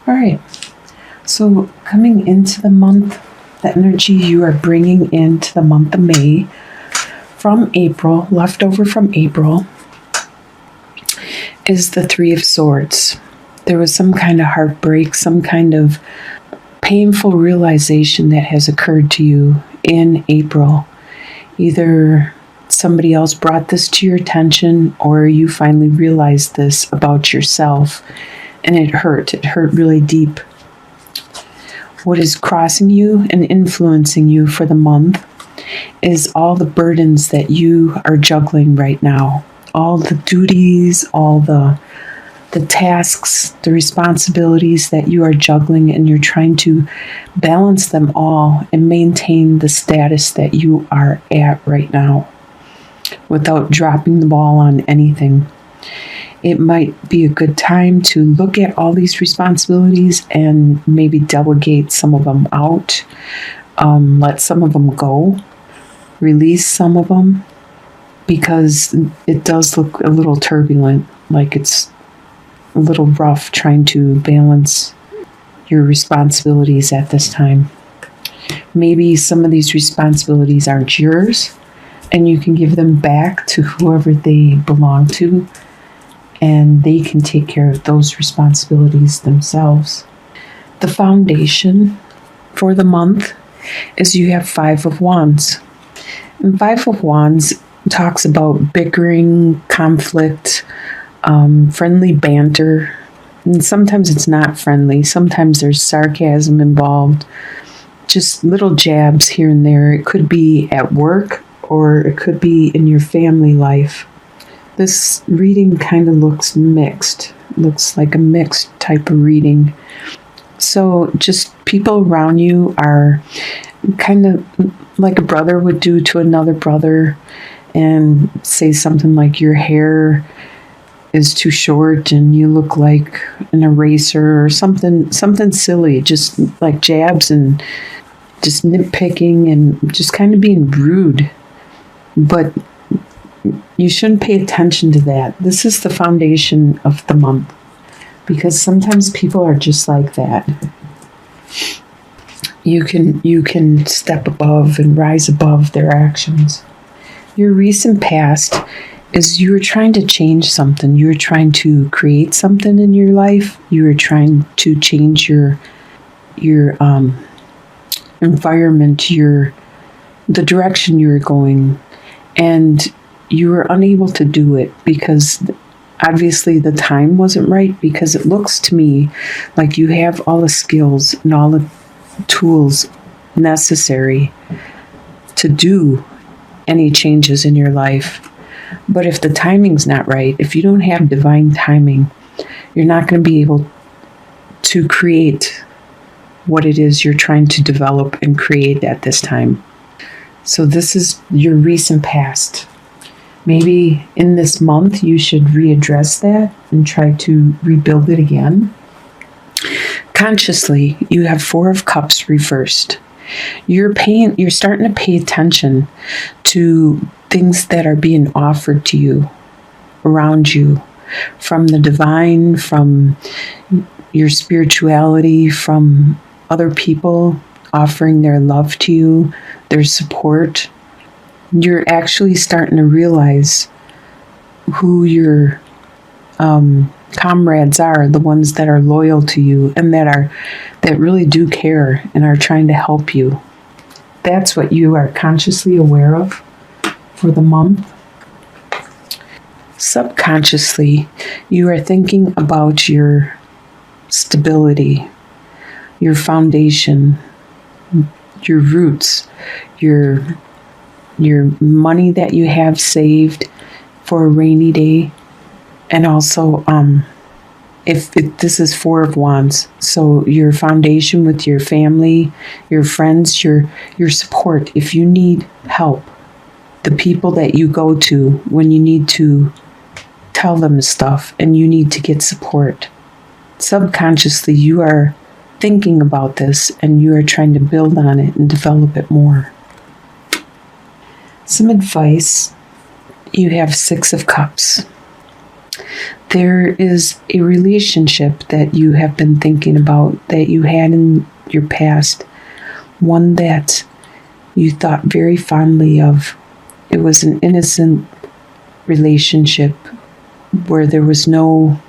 All right. So coming into the month, the energy you are bringing into the month of May from April, leftover from April, is the Three of Swords. There was some kind of heartbreak, some kind of painful realization that has occurred to you in April. Either somebody else brought this to your attention or you finally realized this about yourself, and it hurt. It hurt really deep. What is crossing you and influencing you for the month is all the burdens that you are juggling right now. All the duties, all the tasks, the responsibilities that you are juggling, and you're trying to balance them all and maintain the status that you are at right now without dropping the ball on anything. It might be a good time to look at all these responsibilities and maybe delegate some of them out, let some of them go, release some of them, because it does look a little turbulent, like it's a little rough trying to balance your responsibilities at this time. Maybe some of these responsibilities aren't yours, and you can give them back to whoever they belong to, and they can take care of those responsibilities themselves. The foundation for the month is you have Five of Wands. And Five of Wands talks about bickering, conflict, friendly banter. And sometimes it's not friendly. Sometimes there's sarcasm involved. Just little jabs here and there. It could be at work or it could be in your family life. This reading kind of looks mixed. Looks like a mixed type of reading. So just people around you are kind of like a brother would do to another brother and say something like your hair is too short and you look like an eraser or something silly, just like jabs and just nitpicking and just kind of being rude. But you shouldn't pay attention to that. This is the foundation of the month, because sometimes people are just like that. You can step above and rise above their actions. Your recent past is you were trying to change something. You were trying to create something in your life. You were trying to change your environment, the direction you were going, and you were unable to do it because obviously the time wasn't right, because it looks to me like you have all the skills and all the tools necessary to do any changes in your life. But if the timing's not right, if you don't have divine timing, you're not going to be able to create what it is you're trying to develop and create at this time. So this is your recent past. Maybe in this month you should readdress that and try to rebuild it again. Consciously, you have Four of Cups reversed. You're starting to pay attention to things that are being offered to you, around you, from the divine, from your spirituality, from other people offering their love to you, their support. You're actually starting to realize who your comrades are, the ones that are loyal to you and that really do care and are trying to help you. That's what you are consciously aware of for the month. Subconsciously, you are thinking about your stability, your foundation, your roots, your money that you have saved for a rainy day. And also, if this is Four of Wands, so your foundation with your family, your friends, your support. If you need help, the people that you go to when you need to tell them stuff and you need to get support. Subconsciously, you are thinking about this and you are trying to build on it and develop it more. Some advice. You have Six of Cups. There is a relationship that you have been thinking about that you had in your past, one that you thought very fondly of. It was an innocent relationship where there was no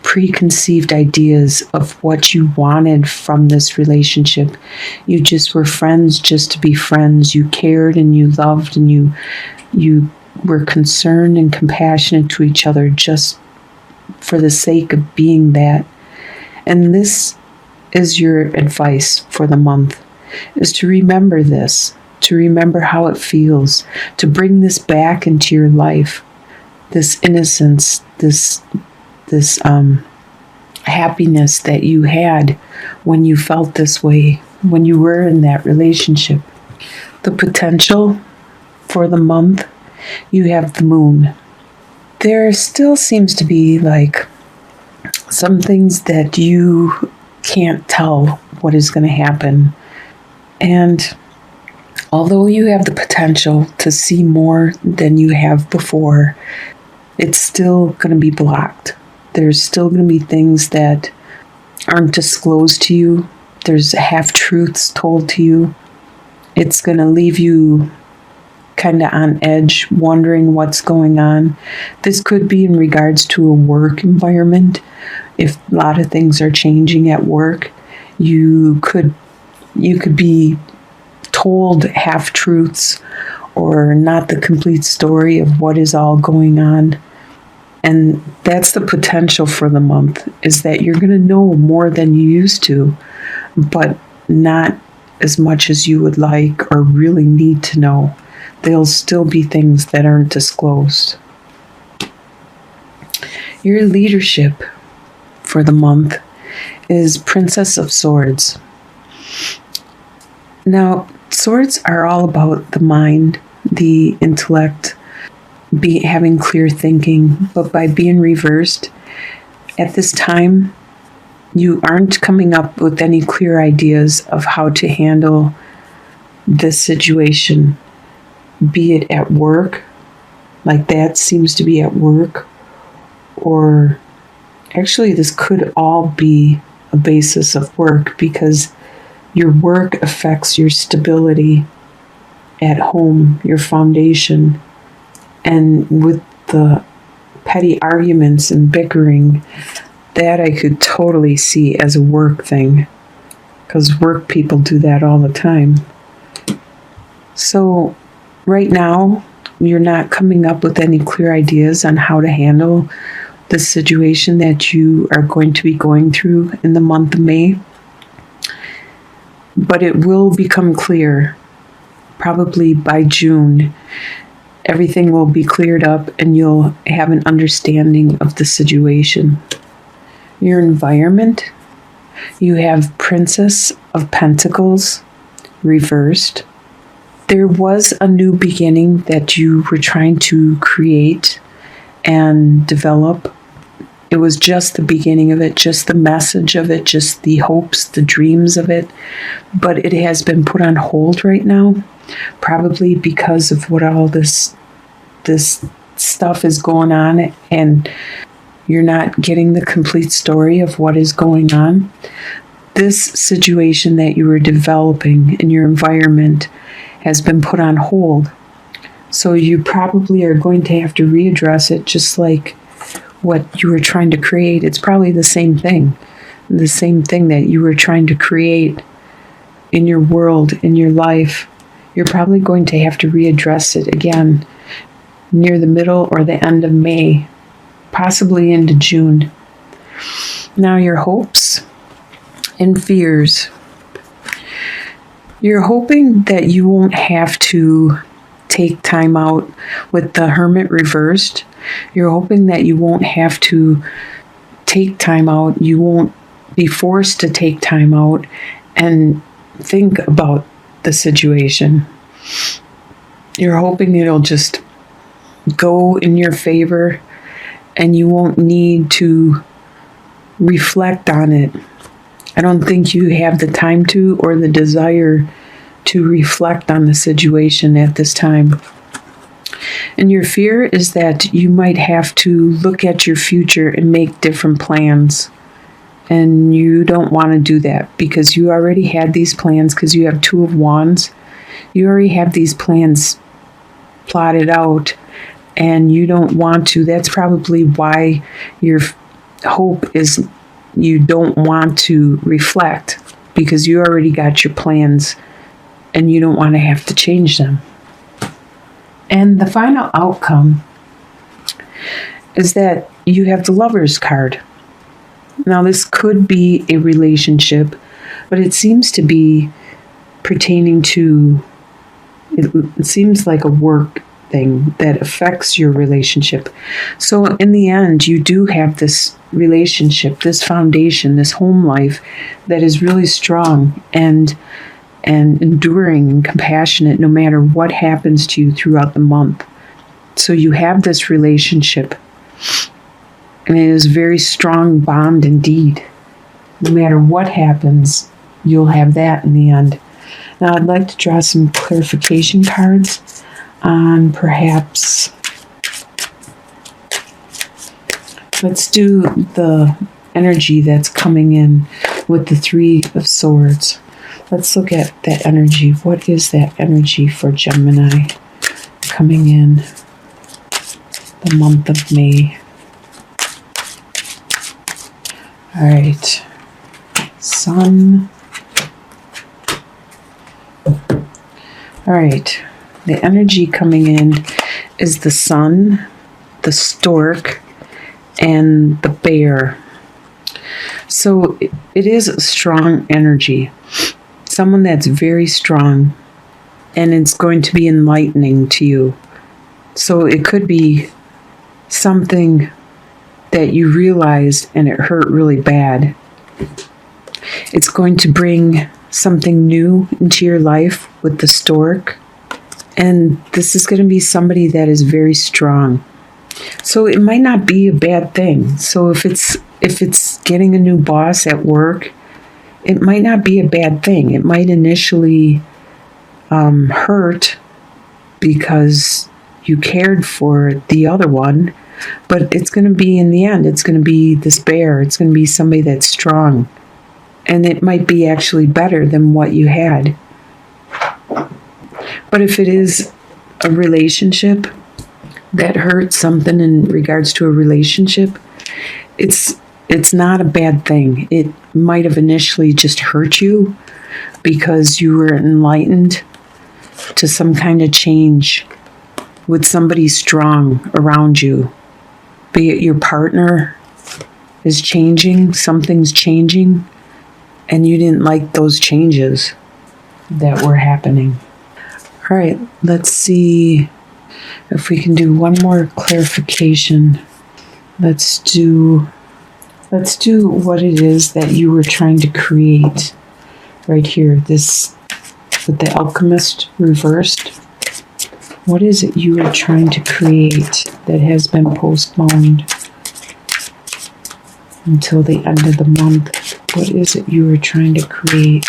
preconceived ideas of what you wanted from this relationship. You just were friends just to be friends. You cared and you loved and you were concerned and compassionate to each other just for the sake of being that. And this is your advice for the month, is to remember this, to remember how it feels, to bring this back into your life, this innocence, this happiness that you had when you felt this way, when you were in that relationship. The potential for the month, you have the moon. There still seems to be like some things that you can't tell what is going to happen. And although you have the potential to see more than you have before, it's still going to be blocked. There's still going to be things that aren't disclosed to you. There's half-truths told to you. It's going to leave you kind of on edge, wondering what's going on. This could be in regards to a work environment. If a lot of things are changing at work, you could be told half-truths or not the complete story of what is all going on. And that's the potential for the month, is that you're going to know more than you used to, but not as much as you would like or really need to know. There'll still be things that aren't disclosed. Your leadership for the month is Princess of Swords. Now, swords are all about the mind, the intellect, having clear thinking, but by being reversed, at this time, you aren't coming up with any clear ideas of how to handle this situation, be it at work, like that seems to be at work, or actually this could all be a basis of work, because your work affects your stability at home, your foundation. And with the petty arguments and bickering, that I could totally see as a work thing, because work people do that all the time. So right now, you're not coming up with any clear ideas on how to handle the situation that you are going to be going through in the month of May. But it will become clear, probably by June. Everything will be cleared up and you'll have an understanding of the situation. Your environment, you have Princess of Pentacles reversed. There was a new beginning that you were trying to create and develop. It was just the beginning of it, just the message of it, just the hopes, the dreams of it. But it has been put on hold right now, probably because of what all this stuff is going on, and you're not getting the complete story of what is going on. This situation that you were developing in your environment has been put on hold. So you probably are going to have to readdress it, just like what you were trying to create. It's probably the same thing that you were trying to create in your world, in your life. You're probably going to have to readdress it again near the middle or the end of May, possibly into June. Now, your hopes and fears. You're hoping that you won't have to take time out with the Hermit reversed. You're hoping that you won't have to take time out. You won't be forced to take time out and think about the situation. You're hoping it'll just go in your favor and you won't need to reflect on it. I don't think you have the time to or the desire to reflect on the situation at this time. And your fear is that you might have to look at your future and make different plans. And you don't want to do that because you already had these plans because you have Two of Wands. You already have these plans plotted out and you don't want to. That's probably why your hope is you don't want to reflect because you already got your plans and you don't want to have to change them. And the final outcome is that you have the Lovers card. Now, this could be a relationship, but it seems to be pertaining to, it seems like a work thing that affects your relationship. So in the end, you do have this relationship, this foundation, this home life that is really strong and enduring and compassionate no matter what happens to you throughout the month. So you have this relationship, and it is a very strong bond indeed. No matter what happens, you'll have that in the end. Now I'd like to draw some clarification cards on perhaps, let's do the energy that's coming in with the Three of Swords. Let's look at that energy. What is that energy for Gemini coming in the month of May? All right. Sun. All right. The energy coming in is the Sun, the Stork, and the Bear. So it is a strong energy. Someone that's very strong, and it's going to be enlightening to you. So it could be something that you realized and it hurt really bad. It's going to bring something new into your life with the Stork. And this is going to be somebody that is very strong. So it might not be a bad thing. So if it's getting a new boss at work, it might not be a bad thing. It might initially hurt because you cared for the other one, but it's going to be, in the end, it's going to be this Bear. It's going to be somebody that's strong. And it might be actually better than what you had. But if it is a relationship that hurts, something in regards to a relationship, it's not a bad thing. It might have initially just hurt you because you were enlightened to some kind of change with somebody strong around you. Be it your partner is changing, something's changing, and you didn't like those changes that were happening. All right, let's see if we can do one more clarification. Let's do what it is that you were trying to create right here. This with the Alchemist reversed. What is it you were trying to create that has been postponed until the end of the month? What is it you were trying to create?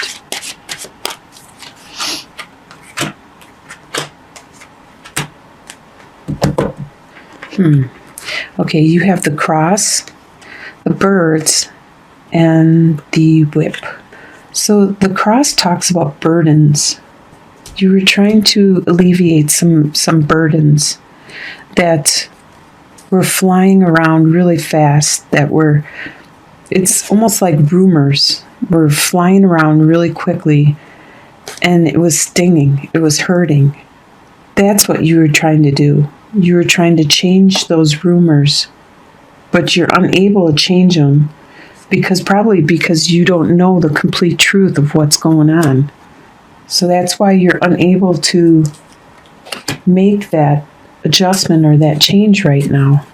Okay, you have the cross, the birds, and the whip. So the cross talks about burdens. You were trying to alleviate some burdens that were flying around really fast, it's almost like rumors were flying around really quickly, and it was stinging, it was hurting. That's what you were trying to do. You were trying to change those rumors, but you're unable to change them because you don't know the complete truth of what's going on. So that's why you're unable to make that adjustment or that change right now.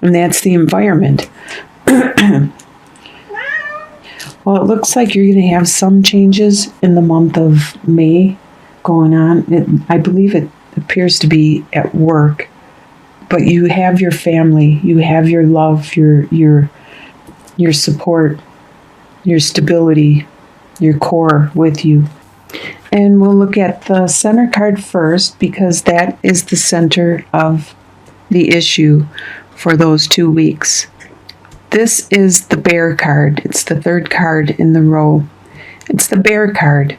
And that's the environment. Well, it looks like you're going to have some changes in the month of May going on. I believe it appears to be at work, but you have your family, you have your love, your support, your stability, your core with you. And we'll look at the center card first because that is the center of the issue for those 2 weeks. This is the Bear card. It's the third card in the row. It's the Bear card.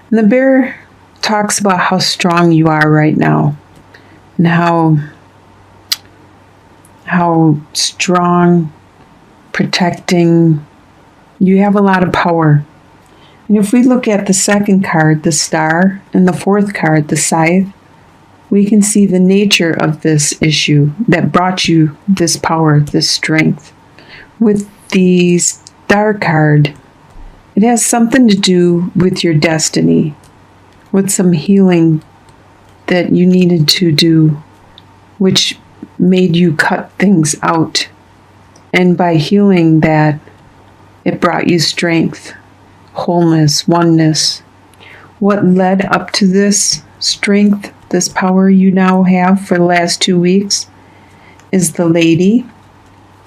And the Bear talks about how strong you are right now and how strong, protecting, you have a lot of power. And if we look at the second card, the Star, and the fourth card, the Scythe, we can see the nature of this issue that brought you this power, this strength. With the Star card, it has something to do with your destiny, with some healing that you needed to do, which made you cut things out. And by healing that, it brought you strength, wholeness, oneness. What led up to this strength, this power you now have for the last 2 weeks, is the Lady,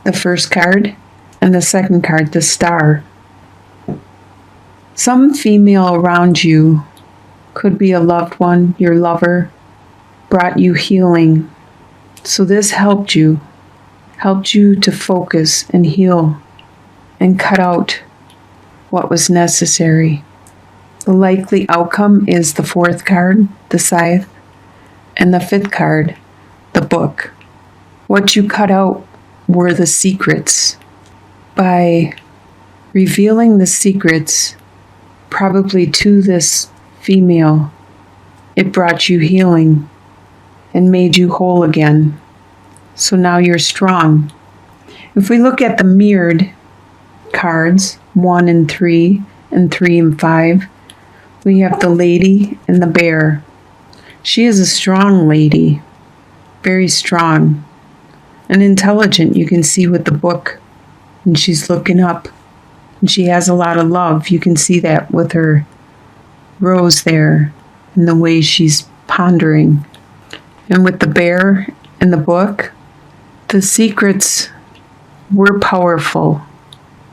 the first card, and the second card, the Star. Some female around you, could be a loved one, your lover, brought you healing. So this helped you to focus and heal and cut out what was necessary. The likely outcome is the fourth card, the Scythe, and the fifth card, the Book. What you cut out were the secrets. By revealing the secrets, probably to this female, it brought you healing and made you whole again. So now you're strong. If we look at the mirrored cards, 1 and 3, and 3 and 5, we have the Lady and the Bear. She is a strong lady, very strong and intelligent. You can see with the book, and she's looking up, and she has a lot of love. You can see that with her rose there and the way she's pondering. And with the Bear and the Book, the secrets were powerful,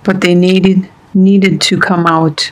but they needed to come out.